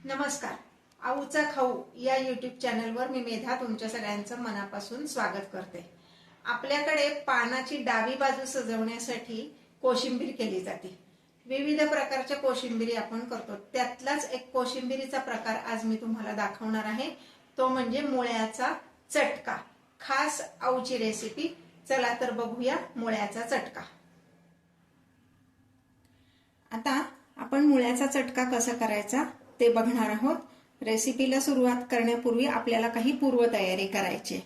नमस्कार. आऊचा खाऊ या यूट्यूब चॅनलवर मी मेधा तुमच्या सगळ्यांचं मनापासून स्वागत करते. आपल्याकडे पानाची डावी बाजू सजवण्यासाठी कोशिंबीर केली जाते. विविध प्रकारच्या कोशिंबिरी आपण करतो. त्यातलाच एक कोशिंबिरीचा प्रकार आज मी तुम्हाला दाखवणार आहे. तो म्हणजे मुळ्याचा चटका. खास आऊची रेसिपी. चला तर बघूया मुळ्याचा चटका. आता आपण मुळ्याचा चटका कसा करायचा ते बघणार आहोत. रेसिपीला सुरुवात करण्यापूर्वी आपल्याला काही पूर्वतयारी करायची.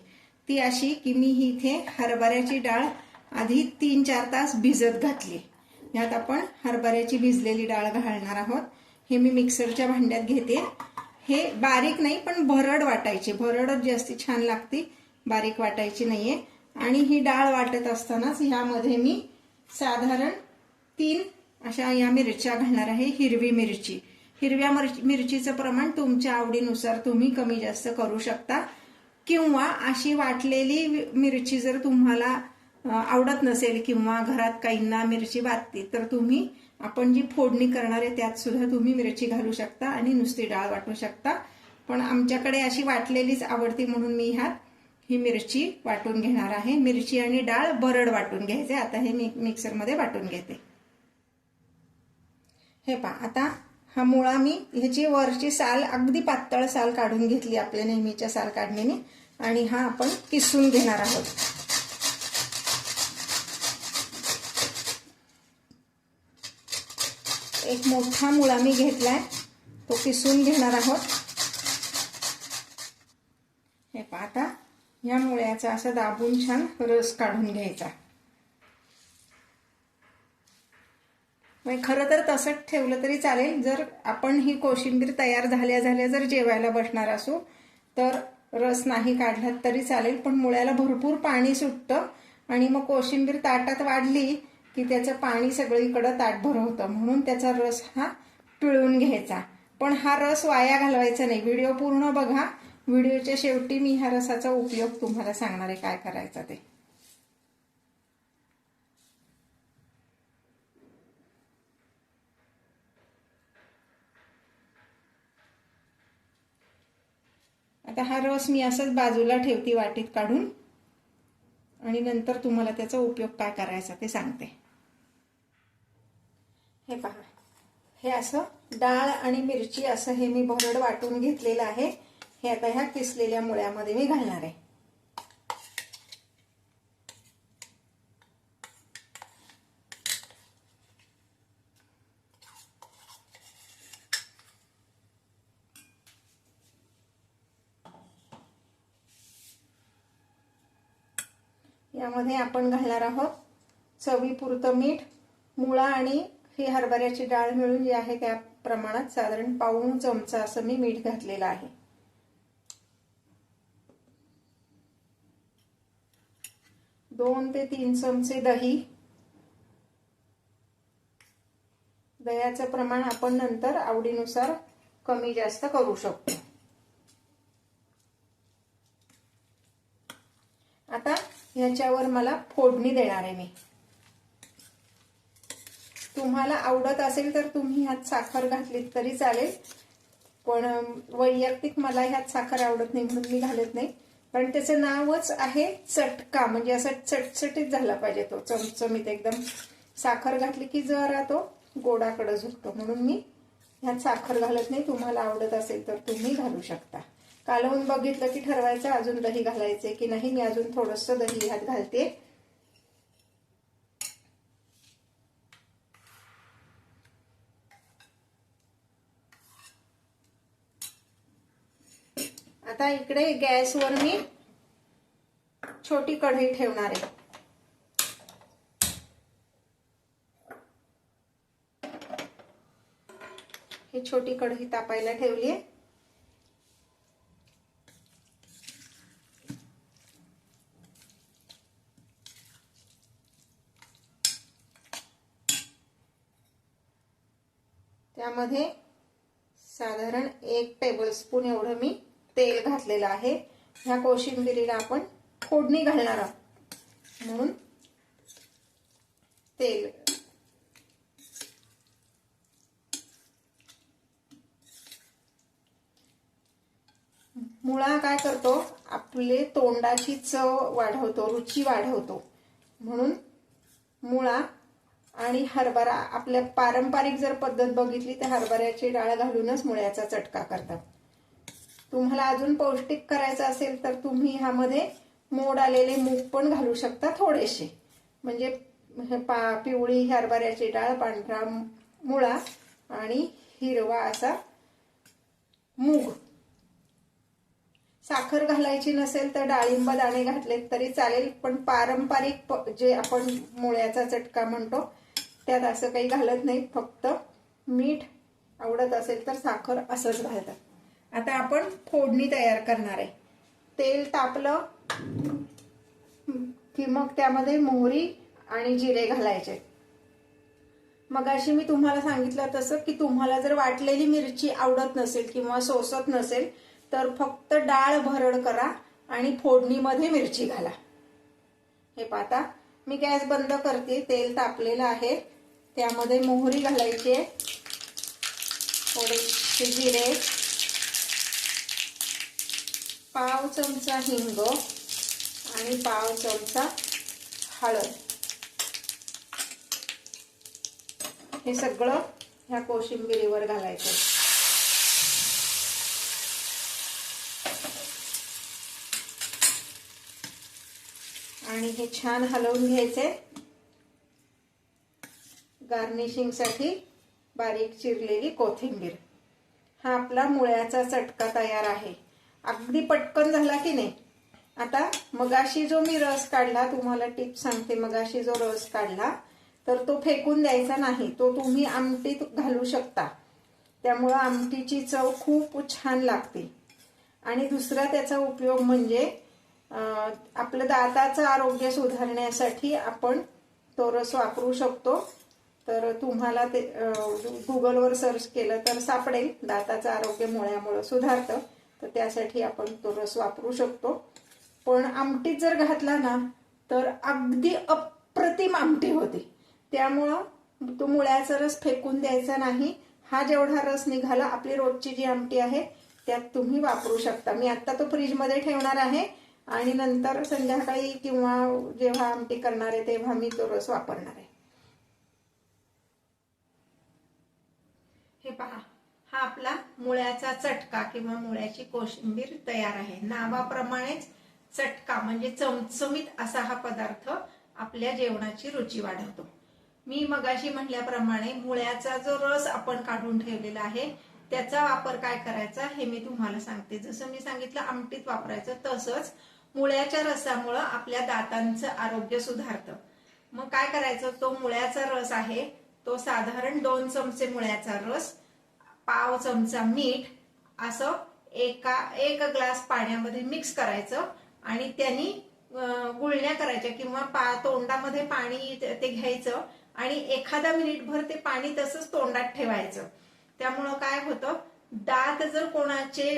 ती अशी की मी इथे हरभऱ्याची डाळ आधी 3-4 तास भिजत घातली. यात आपण हरभऱ्याची भिजलेली डाळ घालणार आहोत. हे मी मिक्सरच्या भांड्यात घेते. हे बारीक नाही पण भरड वाटायची. भरडच जास्ती छान लागते, बारीक वाटायची नाहीये. आणि ही डाळ वाटत असतानाच यामध्ये मी साधारण 3 अशा या मिरच्या घालणार आहे. हिरवी मिरची. हिरव्या मिरचीचं प्रमाण तुमच्या आवडीनुसार तुम्ही कमी जास्त करू शकता. किंवा अशी वाटलेली मिरची जर तुम्हाला आवडत नसेल किंवा घरात काहींना मिरची वाटते तर तुम्ही आपण जी फोडणी करणार आहे त्यात सुद्धा तुम्ही मिरची घालू शकता आणि नुसती डाळ वाटू शकता. पण आमच्याकडे अशी वाटलेलीच आवडती म्हणून मी ह्यात ही मिरची वाटून घेणार आहे. मिरची आणि डाळ भरड वाटून घ्यायचे. आता हे मी मिक्सरमध्ये वाटून घेते. हे पहा, आता हा मुळा मी ह्याची वरची साल अगदी पातळ साल काढून घेतली आपल्या नेहमीच्या साल काढण्याने. आणि हा आपण किसून घेणार आहोत. एक मोठा मुळा मी घेतलाय, तो किसून घेणार आहोत. हे पहा, आता ह्या मुळ्याचा असा दाबून छान रस काढून घ्यायचा. खरं तर तसंच ठेवलं तरी चालेल. जर आपण ही कोशिंबीर तयार झाल्या जर जेवायला बसणार असू तर रस नाही काढलात तरी चालेल. पण मुळ्याला भरपूर पाणी सुटतं आणि मग कोशिंबीर ताटात वाढली की त्याचं पाणी सगळीकडे ताटभर होतं. म्हणून त्याचा रस हा पिळून घ्यायचा. पण हा रस वाया घालवायचा नाही. व्हिडिओ पूर्ण बघा. व्हिडिओच्या शेवटी मी ह्या रसाचा उपयोग तुम्हाला सांगणार आहे काय करायचा ते. आता हा रस मी असंच बाजूला ठेवते वाटीत काढून आणि नंतर तुम्हाला त्याचा उपयोग काय करायचा ते सांगते. हे पहा, हे असं डाळ आणि मिरची असं हे मी भरड वाटून घेतलेलं आहे. हे आता ह्या किसलेल्या मुळ्यामध्ये मी घालणार आहे. यामध्ये आपण घालणार आहोत चवीपुरतं मीठ. मुळा आणि ही हरभऱ्याची डाळ मिळून जी आहे त्या प्रमाणात साधारण पाऊण चमचा असं मी मीठ घातलेलं आहे. 2 ते 3 चमचे दही. दह्याचं प्रमाण आपण नंतर आवडीनुसार कमी जास्त करू शकतो. आता ह्याच्यावर मला फोडणी देणार आहे मी. तुम्हाला आवडत असेल तर तुम्ही ह्यात साखर घातली तरी चालेल. पण वैयक्तिक मला ह्यात साखर आवडत नाही म्हणून मी घालत नाही. कारण त्याचं नावच आहे चटका, म्हणजे असं चटचटीत झाला पाहिजे तो, चमचमीत एकदम. साखर घातली की जरा तो गोडाकडे झुकतो म्हणून मी ह्यात साखर घालत नाही. तुम्हाला आवडत असेल तर तुम्ही घालू शकता. कालवून बघितलं की ठरवायचं अजून दही घालायचे की नाही. मी अजून थोडंसं दही ह्यात घालते. आता इकडे गॅसवर मी छोटी कढई ठेवणार आहे. ही छोटी कढई तापायला ठेवली आहे. त्यामध्ये साधारण 1 टेबलस्पून एवढं मी तेल घातलेलं आहे. ह्या कोशिंबिरीला आपण फोडणी घालणार आहोत म्हणून तेल. मुळा काय करतो, आपले तोंडाची चव वाढवतो, रुची वाढवतो. म्हणून मुळा आणि हरभरा, आपल्या पारंपरिक जर पद्धत बघितली तर हरभऱ्याची डाळ घालूनच मुळ्याचा चटका करतात. तुम्हाला अजून पौष्टिक करायचं असेल तर तुम्ही ह्यामध्ये मोड आलेले मूग पण घालू शकता थोडेसे. म्हणजे पिवळी हरभऱ्याची डाळ, पांढरा मुळा आणि हिरवा असा मूग. साखर घालायची नसेल तर डाळिंब दाणे घातलेत तरी चालेल, पण पारंपरिक जे आपण मुळ्याचा चटका म्हणतो त्यात असं काही घालत नाही. फक्त मीठ, आवडत असेल तर साखर असंच घालतात. आता आपण फोडणी तयार करणार आहे. तेल तापलं की मग त्यामध्ये मोहरी आणि जिरे घालायचे. मगाशी मी तुम्हाला सांगितलं तसं की तुम्हाला जर वाटलेली मिरची आवडत नसेल किंवा सोसत नसेल तर फक्त डाळ भरड करा आणि फोडणीमध्ये मिरची घाला. हे पाहता, मी गॅस बंद करते. तेल तापलेलं आहे, त्यामध्ये मोहरी घालायची आहे, थोडेसे जिरे, पाव चमचा हिंग आणि पाव चमचा हळद. हे सगळं ह्या कोशिंबिरीवर घालायचं. आणि हे छान हलवून घ्यायचे. गार्निशिंग साठी बारीक चिरलेली कोथिंबीर. हा आपला मुळ्याचा चटका तयार आहे. अगदी पटकन झाला की नाही. आता मगाशी जो मी रस काढला, तुम्हाला टिप सांगते, मगाशी जो रस काढला तर तो फेकून द्यायचा नाही, तो तुम्ही आमटीत घालू शकता. त्यामुळे आमटीची चव खूप छान लागते. आणि दुसरा त्याचा उपयोग म्हणजे आपलं दाताचं आरोग्य सुधारण्यासाठी आपण तो रस वापरू शकतो. तर तुम्हाला ते गुगलवर सर्च केलं तर सापडेल. दाताचं आरोग्य मुळ्यामुळे सुधारतं, तर त्यासाठी आपण तो रस वापरू शकतो. पण आमटीत जर घातला ना तर अगदी अप्रतिम आमटी होते. त्यामुळं तो मुळ्याचा रस फेकून द्यायचा नाही. हा जेवढा रस निघाला, आपली रोजची जी आमटी आहे त्यात तुम्ही वापरू शकता. मी आता तो फ्रीजमध्ये ठेवणार आहे आणि नंतर संध्याकाळी किंवा जेव्हा आमटी करणार आहे तेव्हा मी तो रस वापरणार आहे. हे पहा, हा आपला मुळ्याचा चटका किंवा मुळ्याची कोशिंबीर तयार आहे. नावाप्रमाणेच चटका म्हणजे चमचमीत असा हा पदार्थ आपल्या जेवणाची रुची वाढवतो. मी मगाशी म्हटल्याप्रमाणे मुळ्याचा जो रस आपण काढून ठेवलेला आहे त्याचा वापर काय करायचा हे मी तुम्हाला सांगते. जसं मी सांगितलं आमटीत वापरायचं, तसंच मुळ्याच्या रसामुळं आपल्या दातांचं आरोग्य सुधारतं. मग काय करायचं, तो मुळ्याचा रस आहे तो साधारण 2 चमचे मुळ्याचा रस, पाव चमचा मीठ असं एक ग्लास पाण्यामध्ये मिक्स करायचं आणि त्यांनी गुळण्या करायच्या किंवा तोंडामध्ये पाणी ते घ्यायचं आणि एखादा मिनिटभर ते पाणी तसंच तोंडात ठेवायचं. त्यामुळं काय होतं, दात जर कोणाचे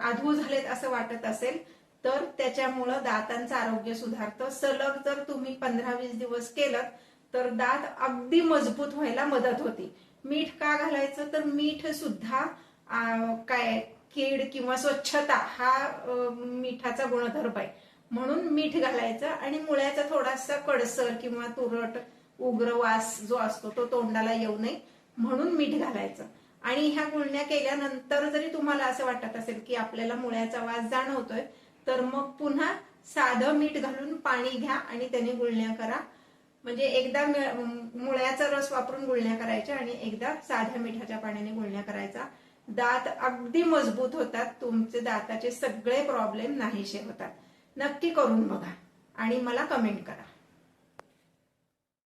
आधू झालेत असं वाटत असेल तर त्याच्यामुळं दातांचं आरोग्य सुधारतं. सलग जर तुम्ही 15-20 दिवस केलं तर दात अगदी मजबूत व्हायला मदत होती. मीठ का घालायचं, तर मीठ सुद्धा काय कीड किंवा स्वच्छता हा मिठाचा गुणधर्म आहे, म्हणून मीठ घालायचं. आणि मुळ्याचा थोडासा कडसर किंवा तुरट उग्र वास जो असतो तो तोंडाला येऊ नये म्हणून मीठ घालायचं. आणि ह्या गुळण्या केल्यानंतर जरी तुम्हाला असं वाटत असेल की आपल्याला मुळ्याचा वास जाणवतोय तर मग पुन्हा साधं मीठ घालून पाणी घ्या आणि त्याने गुळण्या करा. म्हणजे एकदा मुळ्याचा रस वापरून गुळण्या करायच्या आणि एकदा साध्या मिठाच्या पाण्याने गुळण्या करायचा. दात अगदी मजबूत होतात, तुमचे दाताचे सगळे प्रॉब्लेम नाहीसे होतात. नक्की करून बघा आणि मला कमेंट करा.